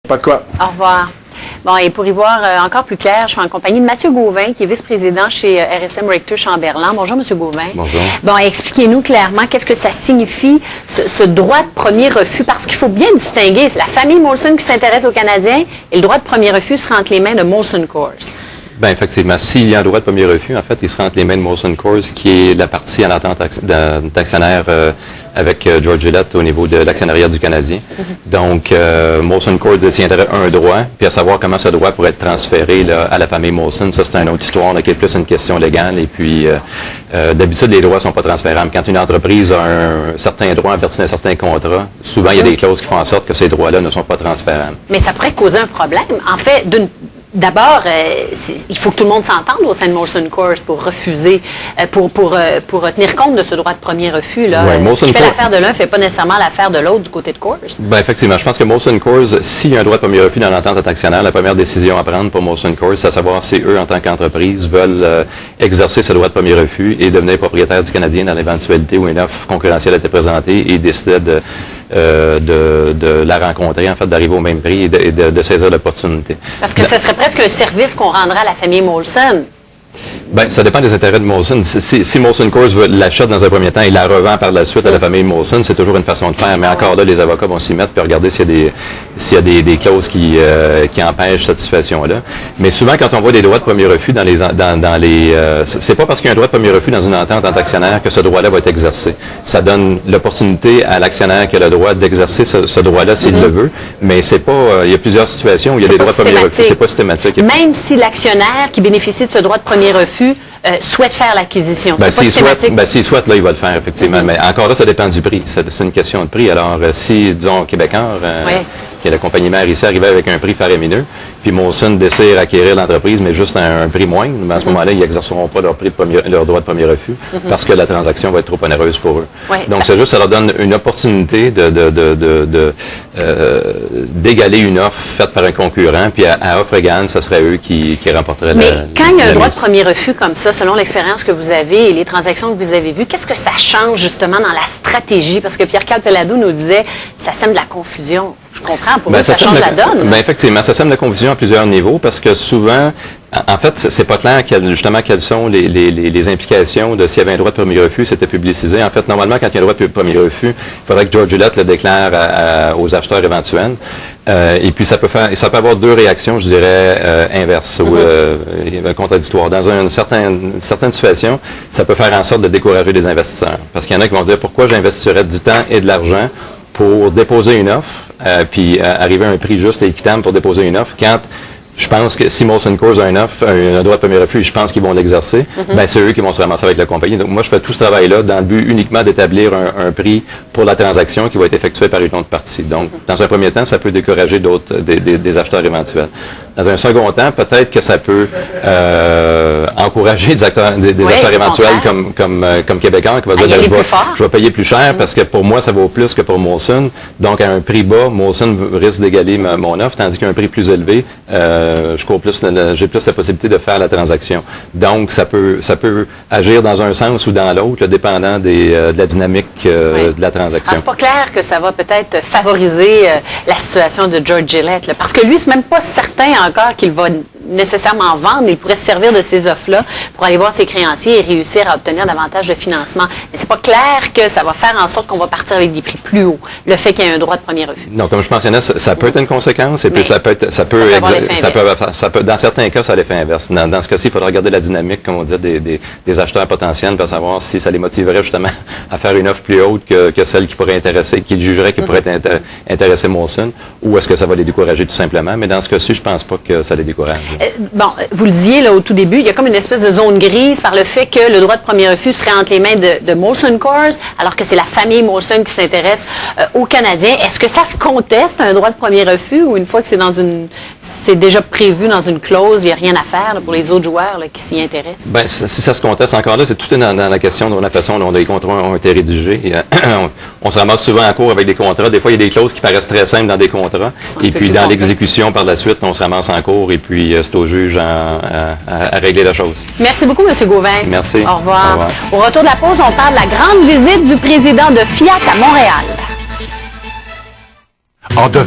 Pas de quoi. Au revoir. Bon, et pour y voir encore plus clair, je suis en compagnie de Mathieu Gauvin, qui est vice-président chez RSM Richter Chamberlain. Bonjour, M. Gauvin. Bonjour. Bon, expliquez-nous clairement qu'est-ce que ça signifie, ce droit de premier refus, parce qu'il faut bien distinguer. C'est la famille Molson qui s'intéresse aux Canadiens et le droit de premier refus sera entre les mains de Molson Coors. Bien, effectivement, s'il y a un droit de premier refus, en fait, il sera entre les mains de Molson Coors, qui est la partie en attente d'actionnaire avec George Gillette au niveau de l'actionnariat du Canadien. Donc, Molson Coors détiendrait un droit, puis à savoir comment ce droit pourrait être transféré là, à la famille Molson, ça c'est une autre histoire, là, qui est plus une question légale. Et puis, d'habitude, les droits ne sont pas transférables. Quand une entreprise a un certain droit à partir d'un certain contrat, souvent, il y a des clauses qui font en sorte que ces droits-là ne sont pas transférables. Mais ça pourrait causer un problème. En fait, d'abord, il faut que tout le monde s'entende au sein de Molson Coors pour refuser, pour tenir compte de ce droit de premier refus. Là. Ouais, ce qui fait l'affaire de l'un ne fait pas nécessairement l'affaire de l'autre du côté de Coors. Bien, effectivement, je pense que Molson Coors, s'il y a un droit de premier refus dans l'entente actionnaire, la première décision à prendre pour Molson Coors, c'est à savoir si eux, en tant qu'entreprise, veulent exercer ce droit de premier refus et devenir propriétaire du Canadien dans l'éventualité où une offre concurrentielle était présentée et décidaient de la rencontrer, en fait, d'arriver au même prix et de saisir l'opportunité. Parce que ce serait presque un service qu'on rendrait à la famille Molson. Bien, ça dépend des intérêts de Molson. Si Molson Coors l'achète dans un premier temps et la revend par la suite à la famille Molson, c'est toujours une façon de faire. Mais encore là, les avocats vont s'y mettre puis regarder s'il y a des clauses qui empêchent cette situation-là. Mais souvent, quand on voit des droits de premier refus c'est pas parce qu'il y a un droit de premier refus dans une entente entre actionnaires que ce droit-là va être exercé. Ça donne l'opportunité à l'actionnaire qui a le droit d'exercer ce droit-là s'il le veut. Mais c'est pas, il y a plusieurs situations où il y a des droits de premier refus. C'est pas systématique. Même si l'actionnaire qui bénéficie de ce droit de premier refus souhaite faire l'acquisition. C'est pas systématique. S'il souhaite, là, il va le faire, effectivement. Mais encore là, ça dépend du prix. C'est une question de prix. Alors, si, disons, Québécois, qui est la compagnie mère ici, arrivait avec un prix faramineux, puis Molson décide d'acquérir l'entreprise, mais juste à un prix moindre, mais à ce moment-là, ils n'exerceront pas leur droit de premier refus parce que la transaction va être trop onéreuse pour eux. Donc, c'est juste, ça leur donne une opportunité d'égaler une offre faite par un concurrent, puis à offre égale, ça serait eux qui remporteraient mais quand il y a un droit de premier refus comme ça, selon l'expérience que vous avez et les transactions que vous avez vues, qu'est-ce que ça change justement dans la stratégie? Parce que Pierre-Carl Pelado nous disait, ça sème de la confusion. Je comprends, pour eux, ça change la donne. Bien, effectivement, ça sème de la confusion à plusieurs niveaux parce que souvent, en fait, c'est pas clair justement quelles sont les implications de s'il y avait un droit de premier refus, c'était publicisé. En fait, normalement, quand il y a un droit de premier refus, il faudrait que George Gillette le déclare aux acheteurs éventuels. Et puis, ça peut avoir deux réactions, je dirais, inverses ou contradictoires. Dans une certaine situation, ça peut faire en sorte de décourager les investisseurs. Parce qu'il y en a qui vont se dire, pourquoi j'investirais du temps et de l'argent pour déposer une offre, puis arriver à un prix juste et équitable pour déposer une offre, quand je pense que si Molson Coors a un droit de premier refus, je pense qu'ils vont l'exercer, ben c'est eux qui vont se ramasser avec la compagnie. Donc moi, je fais tout ce travail-là dans le but uniquement d'établir un prix pour la transaction qui va être effectuée par une autre partie. Donc, dans un premier temps, ça peut décourager des acheteurs éventuels. Dans un second temps, peut-être que ça peut encourager des acheteurs éventuels comme Québécois qui va dire je vais payer plus cher parce que pour moi, ça vaut plus que pour Molson. Donc, à un prix bas, Molson risque d'égaler mon offre, tandis qu'à un prix plus élevé, j'ai plus la possibilité de faire la transaction. Donc, ça peut agir dans un sens ou dans l'autre, dépendant de la dynamique de la transaction. C'est pas clair que ça va peut-être favoriser la situation de George Gillette, là, parce que lui, c'est même pas certain encore qu'il va nécessairement vendre. Il pourrait se servir de ces offres-là pour aller voir ses créanciers et réussir à obtenir davantage de financement. Mais c'est pas clair que ça va faire en sorte qu'on va partir avec des prix plus hauts, le fait qu'il y ait un droit de premier refus. Non, comme je mentionnais, ça peut être une conséquence et puis ça peut dans certains cas, ça a l'effet inverse. Dans ce cas-ci, il faudra regarder la dynamique, comme on dit, des acheteurs potentiels pour savoir si ça les motiverait justement à faire une offre plus haute que celle qui pourrait intéresser, qu'ils jugeraient qui pourrait intéresser Molson, ou est-ce que ça va les décourager tout simplement. Mais dans ce cas-ci, je pense pas que ça les décourage. Bon, vous le disiez là, au tout début, il y a comme une espèce de zone grise par le fait que le droit de premier refus serait entre les mains de Molson Coors, alors que c'est la famille Molson qui s'intéresse aux Canadiens. Est-ce que ça se conteste, un droit de premier refus, ou une fois que c'est déjà prévu dans une clause, il n'y a rien à faire là, pour les autres joueurs là, qui s'y intéressent? Bien, si ça se conteste encore là, c'est tout dans la question de la façon dont les contrats ont été rédigés. On se ramasse souvent en cours avec des contrats. Des fois, il y a des clauses qui paraissent très simples dans des contrats. Et puis, dans l'exécution par la suite, on se ramasse en cours et puis c'est au juge à régler la chose. Merci beaucoup, M. Gauvin. Merci. Au revoir. Au retour de la pause, on parle de la grande visite du président de Fiat à Montréal.